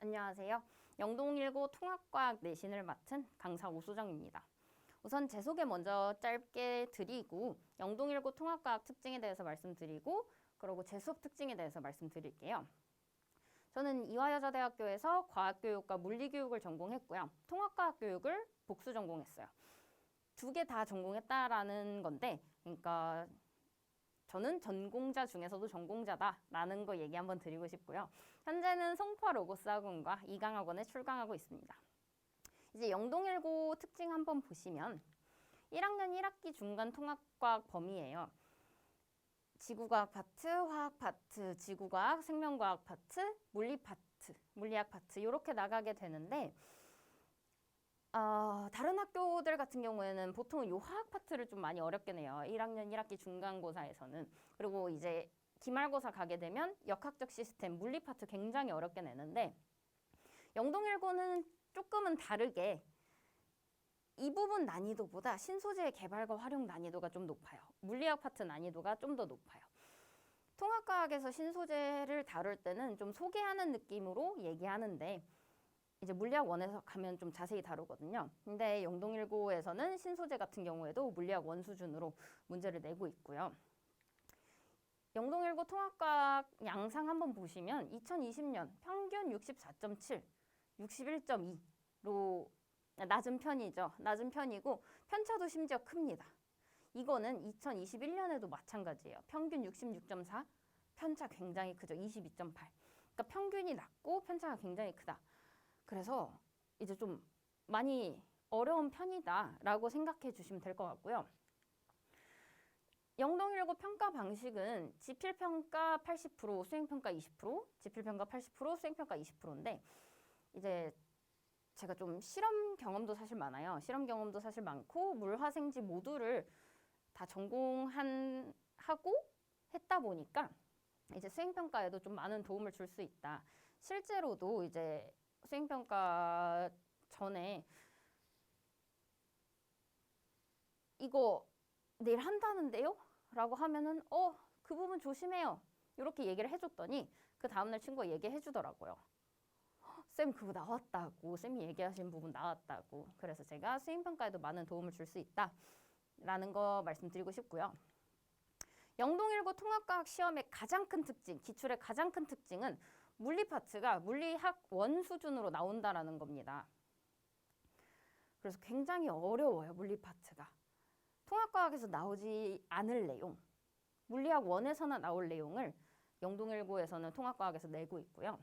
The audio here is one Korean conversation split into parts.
안녕하세요. 영동1고 통합과학 내신을 맡은 강사 오수정입니다. 우선 제 소개 먼저 짧게 드리고 영동1고 통합과학 특징에 대해서 말씀드리고 그리고 제 수업 특징에 대해서 말씀드릴게요. 저는 이화여자대학교에서 과학교육과 물리교육을 전공했고요. 통합과학 교육을 복수 전공했어요. 두 개 다 전공했다라는 건데 그러니까 저는 전공자 중에서도 전공자다라는 거 얘기 한번 드리고 싶고요. 현재는 송파 로고스 학원과 이강학원에 출강하고 있습니다. 이제 영동1고 특징 한번 보시면 1학년 1학기 중간 통합과학 범위예요. 지구과학 파트, 화학 파트, 지구과학, 생명과학 파트, 물리 파트, 물리학 파트 이렇게 나가게 되는데 다른 학교들 같은 경우에는 보통 이 화학 파트를 좀 많이 어렵게 내요. 1학년 1학기 중간고사에서는. 그리고 이제 기말고사 가게 되면 역학적 시스템, 물리 파트 굉장히 어렵게 내는데 영동1고는 조금은 다르게 이 부분 난이도보다 신소재의 개발과 활용 난이도가 좀 높아요. 물리학 파트 난이도가 좀 더 높아요. 통합과학에서 신소재를 다룰 때는 좀 소개하는 느낌으로 얘기하는데 이제 물리학 1에서 가면 좀 자세히 다루거든요. 근데 영동1고에서는 신소재 같은 경우에도 물리학 1 수준으로 문제를 내고 있고요. 영동1고 통합과학 양상 한번 보시면 2020년 평균 64.7, 61.2로 낮은 편이죠. 낮은 편이고 편차도 심지어 큽니다. 이거는 2021년에도 마찬가지예요. 평균 66.4, 편차 굉장히 크죠. 22.8. 그러니까 평균이 낮고 편차가 굉장히 크다. 그래서 이제 좀 많이 어려운 편이다라고 생각해 주시면 될 것 같고요. 영동1고 평가 방식은 지필평가 80%, 수행평가 20%, 지필평가 80%, 수행평가 20%인데 이제 제가 좀 실험 경험도 사실 많아요. 실험 경험도 사실 많고 물화생지 모두를 다 하고 했다 보니까 이제 수행평가에도 좀 많은 도움을 줄 수 있다. 실제로도 이제 수행평가 전에 이거 내일 한다는데요? 라고 하면은 그 부분 조심해요. 이렇게 얘기를 해줬더니 그 다음날 친구가 얘기해 주더라고요. 쌤 그거 나왔다고. 쌤이 얘기하신 부분 나왔다고. 그래서 제가 수행평가에도 많은 도움을 줄 수 있다 라는 거 말씀드리고 싶고요. 영동1고 통합과학 시험의 가장 큰 특징, 기출의 가장 큰 특징은 물리 파트가 물리학 1 수준으로 나온다라는 겁니다. 그래서 굉장히 어려워요, 물리 파트가. 통합과학에서 나오지 않을 내용, 물리학 1에서나 나올 내용을 영동1고에서는 통합과학에서 내고 있고요.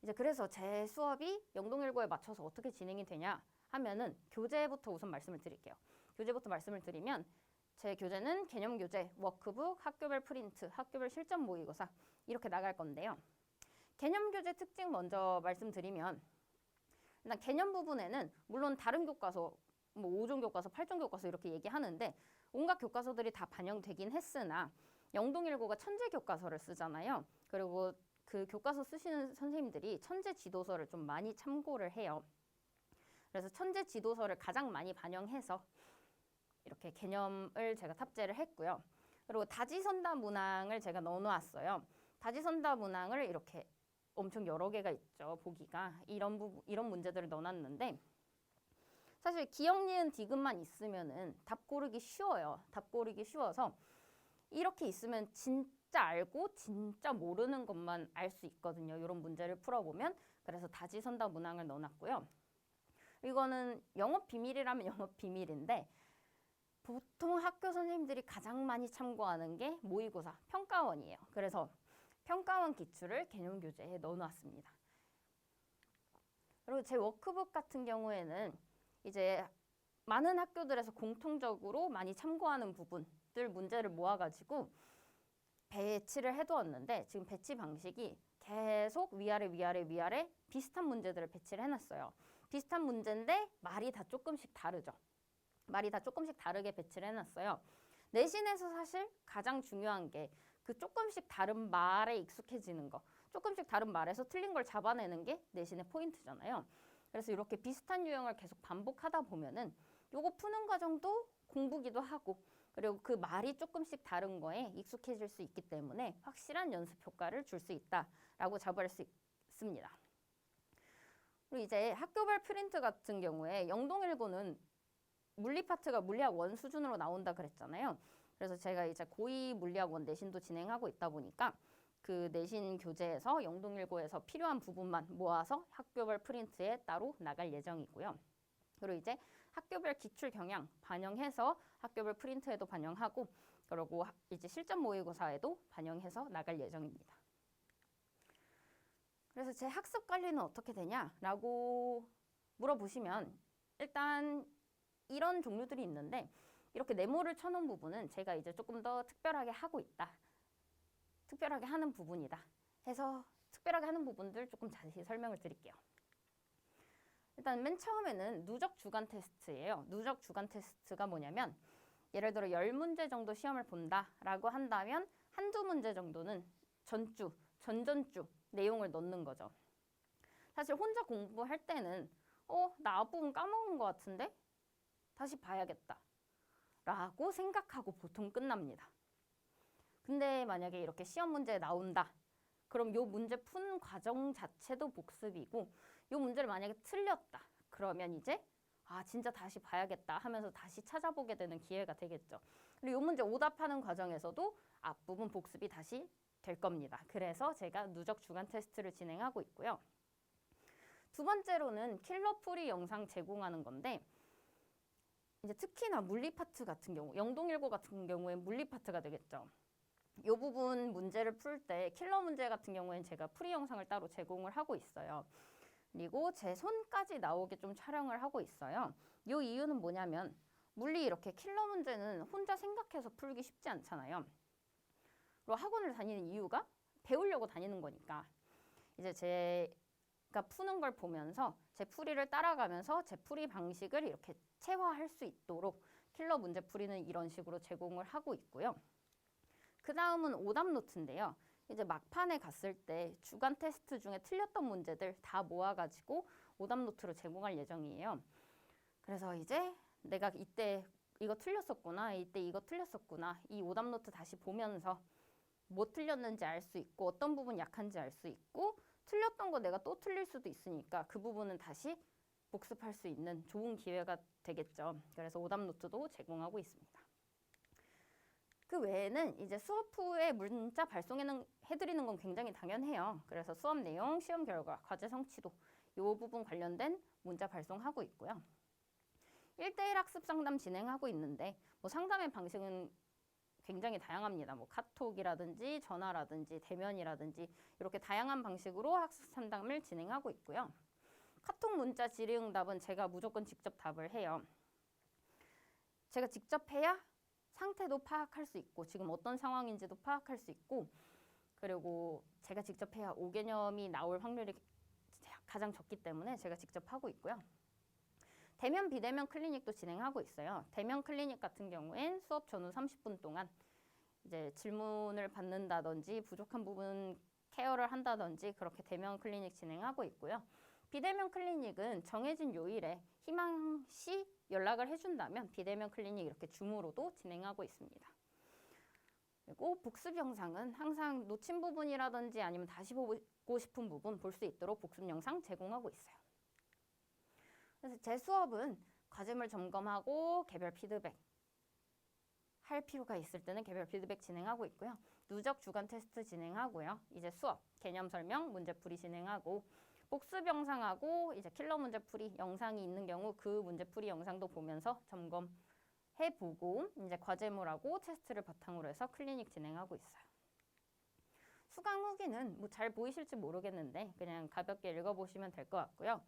이제 그래서 제 수업이 영동1고에 맞춰서 어떻게 진행이 되냐 하면은 교재부터 우선 말씀을 드릴게요. 교재부터 말씀을 드리면 제 교재는 개념 교재, 워크북, 학교별 프린트, 학교별 실전 모의고사 이렇게 나갈 건데요. 개념 교재 특징 먼저 말씀드리면 일단 개념 부분에는 물론 다른 교과서 뭐 5종 교과서, 8종 교과서 이렇게 얘기하는데 온갖 교과서들이 다 반영되긴 했으나 영동1고가 천재 교과서를 쓰잖아요. 그리고 그 교과서 쓰시는 선생님들이 천재 지도서를 좀 많이 참고를 해요. 그래서 천재 지도서를 가장 많이 반영해서 이렇게 개념을 제가 탑재를 했고요. 그리고 다지선다 문항을 제가 넣어놓았어요. 다지선다 문항을 이렇게 엄청 여러 개가 있죠. 보기가. 이런 문제들을 넣어놨는데 사실 기억, 니은, 디귿만 있으면은 답 고르기 쉬워요. 답 고르기 쉬워서 이렇게 있으면 진짜 알고 진짜 모르는 것만 알 수 있거든요. 이런 문제를 풀어보면. 그래서 다지선다 문항을 넣어놨고요. 이거는 영업 비밀이라면 영업 비밀인데 보통 학교 선생님들이 가장 많이 참고하는 게 모의고사, 평가원이에요. 그래서 평가원 기출을 개념 교재에 넣어놨습니다. 그리고 제 워크북 같은 경우에는 이제 많은 학교들에서 공통적으로 많이 참고하는 부분들 문제를 모아가지고 배치를 해두었는데 지금 배치 방식이 계속 위아래 비슷한 문제들을 배치를 해놨어요. 비슷한 문제인데 말이 다 조금씩 다르죠. 말이 다 조금씩 다르게 배치를 해놨어요. 내신에서 사실 가장 중요한 게 그 조금씩 다른 말에 익숙해지는 거. 조금씩 다른 말에서 틀린 걸 잡아내는 게 내신의 포인트잖아요. 그래서 이렇게 비슷한 유형을 계속 반복하다 보면은 요거 푸는 과정도 공부기도 하고 그리고 그 말이 조금씩 다른 거에 익숙해질 수 있기 때문에 확실한 연습 효과를 줄 수 있다라고 잡을 수 있습니다. 그리고 이제 학교별 프린트 같은 경우에 영동1고는 물리 파트가 물리학 1 수준으로 나온다 그랬잖아요. 그래서 제가 이제 고2 물리학 1 내신도 진행하고 있다 보니까 그 내신 교재에서 영동1고에서 필요한 부분만 모아서 학교별 프린트에 따로 나갈 예정이고요. 그리고 이제 학교별 기출 경향 반영해서 학교별 프린트에도 반영하고, 그리고 이제 실전 모의고사에도 반영해서 나갈 예정입니다. 그래서 제 학습 관리는 어떻게 되냐라고 물어보시면 일단 이런 종류들이 있는데, 이렇게 네모를 쳐놓은 부분은 제가 이제 조금 더 특별하게 하고 있다, 특별하게 하는 부분이다 해서 특별하게 하는 부분들 조금 자세히 설명을 드릴게요. 일단 맨 처음에는 누적 주간 테스트예요. 누적 주간 테스트가 뭐냐면, 예를 들어 10문제 정도 시험을 본다라고 한다면 한두 문제 정도는 전주, 전전주 내용을 넣는 거죠. 사실 혼자 공부할 때는 나 앞부분 까먹은 것 같은데? 다시 봐야겠다 라고 생각하고 보통 끝납니다. 근데 만약에 이렇게 시험 문제에 나온다, 그럼 요 문제 푸는 과정 자체도 복습이고, 요 문제를 만약에 틀렸다 그러면 이제 진짜 다시 봐야겠다 하면서 다시 찾아보게 되는 기회가 되겠죠. 그리고 요 문제 오답하는 과정에서도 앞부분 복습이 다시 될 겁니다. 그래서 제가 누적 주간 테스트를 진행하고 있고요. 두 번째로는 킬러풀이 영상 제공하는 건데, 이제 특히나 물리 파트 같은 경우, 영동1고 같은 경우에 물리 파트가 되겠죠. 이 부분 문제를 풀 때 킬러 문제 같은 경우에는 제가 풀이 영상을 따로 제공을 하고 있어요. 그리고 제 손까지 나오게 좀 촬영을 하고 있어요. 이 이유는 뭐냐면, 물리 이렇게 킬러 문제는 혼자 생각해서 풀기 쉽지 않잖아요. 그리고 학원을 다니는 이유가 배우려고 다니는 거니까, 이제 제가 푸는 걸 보면서 제 풀이를 따라가면서 제 풀이 방식을 이렇게 체화할 수 있도록 킬러 문제 풀이는 이런 식으로 제공을 하고 있고요. 그 다음은 오답 노트인데요. 이제 막판에 갔을 때 주간 테스트 중에 틀렸던 문제들 다 모아가지고 오답 노트로 제공할 예정이에요. 그래서 이제 내가 이때 이거 틀렸었구나, 이때 이거 틀렸었구나, 이 오답 노트 다시 보면서 뭐 틀렸는지 알 수 있고, 어떤 부분 약한지 알 수 있고, 틀렸던 거 내가 또 틀릴 수도 있으니까 그 부분은 다시 복습할 수 있는 좋은 기회가 되겠죠. 그래서 오답 노트도 제공하고 있습니다. 그 외에는 이제 수업 후에 문자 발송해드리는 건 굉장히 당연해요. 그래서 수업 내용, 시험 결과, 과제 성취도 이 부분 관련된 문자 발송하고 있고요. 1대1 학습 상담 진행하고 있는데, 뭐 상담의 방식은 굉장히 다양합니다. 뭐 카톡이라든지 전화라든지 대면이라든지 이렇게 다양한 방식으로 학습 상담을 진행하고 있고요. 카톡 문자 질의응답은 제가 무조건 직접 답을 해요. 제가 직접 해야 상태도 파악할 수 있고, 지금 어떤 상황인지도 파악할 수 있고, 그리고 제가 직접 해야 5개념이 나올 확률이 가장 적기 때문에 제가 직접 하고 있고요. 대면, 비대면 클리닉도 진행하고 있어요. 대면 클리닉 같은 경우엔 수업 전후 30분 동안 이제 질문을 받는다든지 부족한 부분 케어를 한다든지 그렇게 대면 클리닉 진행하고 있고요. 비대면 클리닉은 정해진 요일에 희망시 연락을 해준다면 비대면 클리닉 이렇게 줌으로도 진행하고 있습니다. 그리고 복습 영상은 항상 놓친 부분이라든지 아니면 다시 보고 싶은 부분 볼 수 있도록 복습 영상 제공하고 있어요. 그래서 제 수업은 과제물 점검하고 개별 피드백 할 필요가 있을 때는 개별 피드백 진행하고 있고요. 누적 주간 테스트 진행하고요. 이제 수업, 개념 설명, 문제풀이 진행하고, 복습 영상하고 이제 킬러 문제풀이 영상이 있는 경우 그 문제풀이 영상도 보면서 점검해보고, 이제 과제물하고 테스트를 바탕으로 해서 클리닉 진행하고 있어요. 수강 후기는 뭐 잘 보이실지 모르겠는데 그냥 가볍게 읽어보시면 될 것 같고요.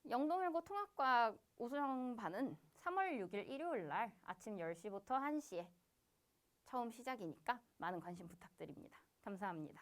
영동1고 통합과학 우수형반은 3월 6일 일요일 날 아침 10시부터 1시에 처음 시작이니까 많은 관심 부탁드립니다. 감사합니다.